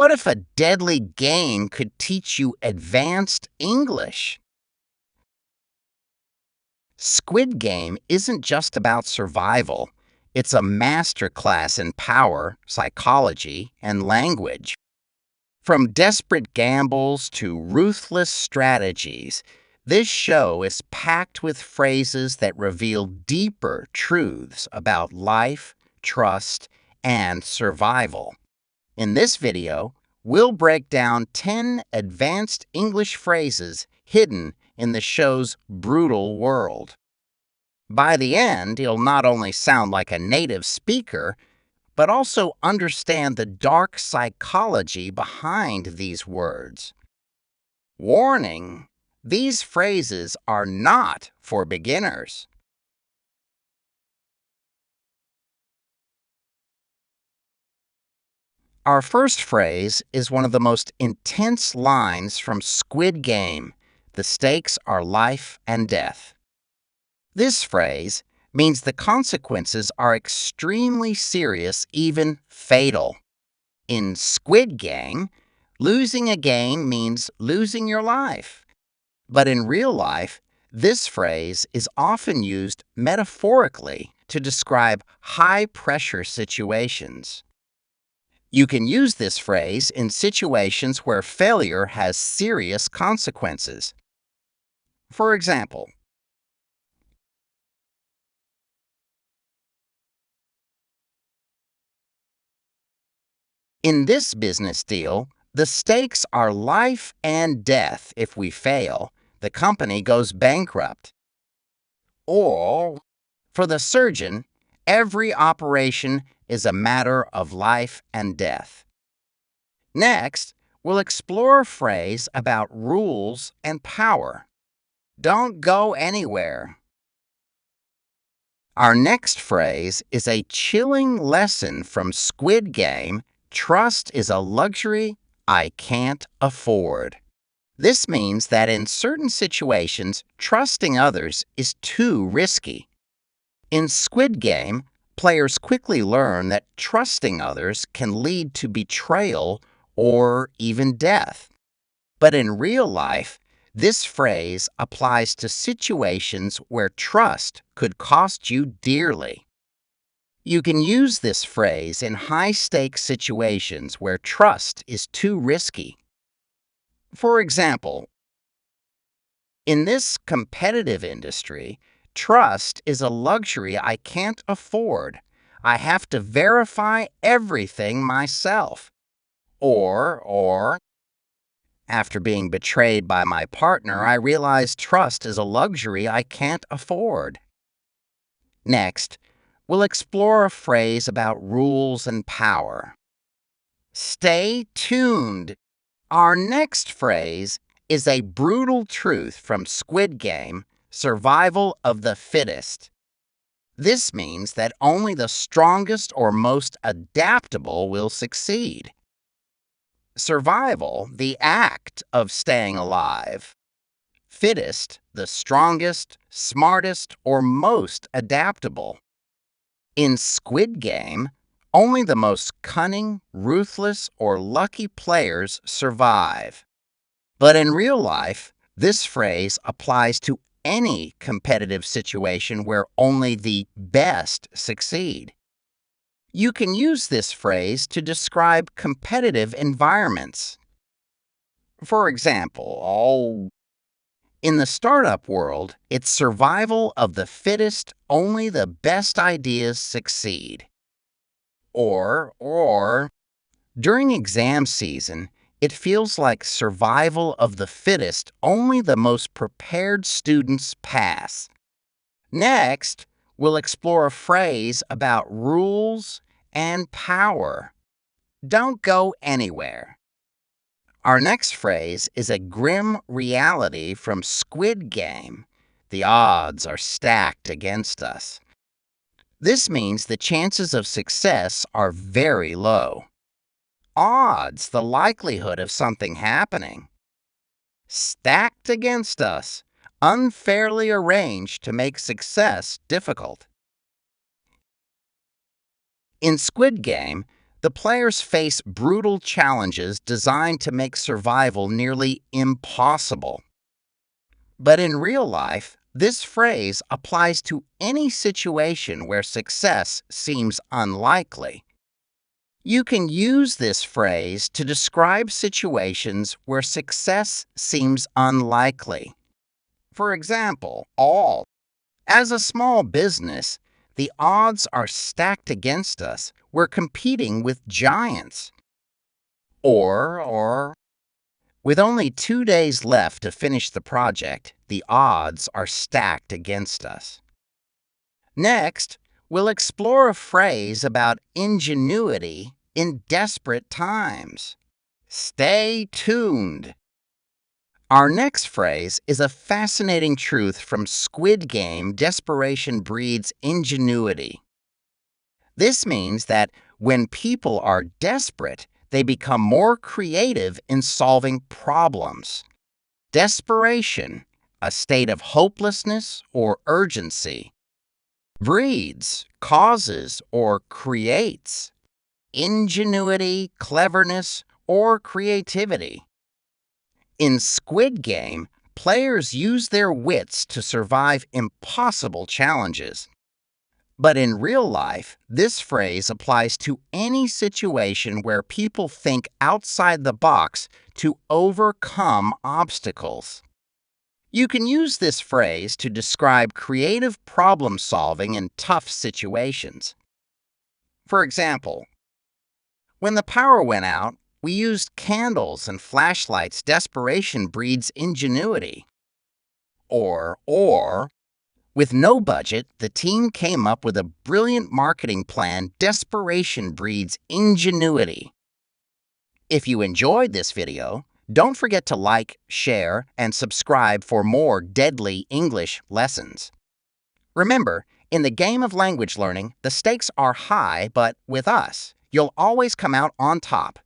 What if a deadly game could teach you advanced English? Squid Game isn't just about survival. It's a masterclass in power, psychology, and language. From desperate gambles to ruthless strategies, this show is packed with phrases that reveal deeper truths about life, trust, and survival. In this video, we'll break down 10 advanced English phrases hidden in the show's brutal world. By the end, you'll not only sound like a native speaker, but also understand the dark psychology behind these words. Warning: these phrases are not for beginners. Our first phrase is one of the most intense lines from Squid Game. The stakes are life and death. This phrase means the consequences are extremely serious, even fatal. In Squid Game, losing a game means losing your life. But in real life, this phrase is often used metaphorically to describe high-pressure situations. You can use this phrase in situations where failure has serious consequences. For example, in this business deal, the stakes are life and death. If we fail, the company goes bankrupt. Or, for the surgeon, every operation is a matter of life and death. Next, we'll explore a phrase about rules and power. Don't go anywhere. Our next phrase is a chilling lesson from Squid Game. Trust is a luxury I can't afford. This means that in certain situations, trusting others is too risky. In Squid Game, players quickly learn that trusting others can lead to betrayal or even death. But in real life, this phrase applies to situations where trust could cost you dearly. You can use this phrase in high-stakes situations where trust is too risky. For example, in this competitive industry, trust is a luxury I can't afford. I have to verify everything myself. Or, after being betrayed by my partner, I realize trust is a luxury I can't afford. Next, we'll explore a phrase about rules and power. Stay tuned. Our next phrase is a brutal truth from Squid Game, survival of the fittest. This means that only the strongest or most adaptable will succeed. Survival, the act of staying alive. Fittest, the strongest, smartest, or most adaptable. In Squid Game, only the most cunning, ruthless, or lucky players survive. But in real life, this phrase applies to any competitive situation where only the best succeed. You can use this phrase to describe competitive environments. For example, in the startup world, it's survival of the fittest, only the best ideas succeed. Or, during exam season, it feels like survival of the fittest, only the most prepared students pass. Next, we'll explore a phrase about rules and power. Don't go anywhere. Our next phrase is a grim reality from Squid Game. The odds are stacked against us. This means the chances of success are very low. Odds, the likelihood of something happening. Stacked against us, unfairly arranged to make success difficult. In Squid Game, The players face brutal challenges designed to make survival nearly impossible. But in real life, this phrase applies to any situation where success seems unlikely. You can use this phrase to describe situations where success seems unlikely. For example, as a small business, the odds are stacked against us. We're competing with giants. Or, with only 2 days left to finish the project, the odds are stacked against us. Next, we'll explore a phrase about ingenuity in desperate times. Stay tuned. Our next phrase is a fascinating truth from Squid Game: desperation breeds ingenuity. This means that when people are desperate, they become more creative in solving problems. Desperation, a state of hopelessness or urgency, breeds, causes, or creates ingenuity, cleverness, or creativity. In Squid Game, players use their wits to survive impossible challenges. But in real life, this phrase applies to any situation where people think outside the box to overcome obstacles. You can use this phrase to describe creative problem solving in tough situations. For example, when the power went out, we used candles and flashlights. Desperation breeds ingenuity. Or, with no budget, the team came up with a brilliant marketing plan. Desperation breeds ingenuity. If you enjoyed this video, don't forget to like, share, and subscribe for more deadly English lessons. Remember, in the game of language learning, the stakes are high, but with us, you'll always come out on top.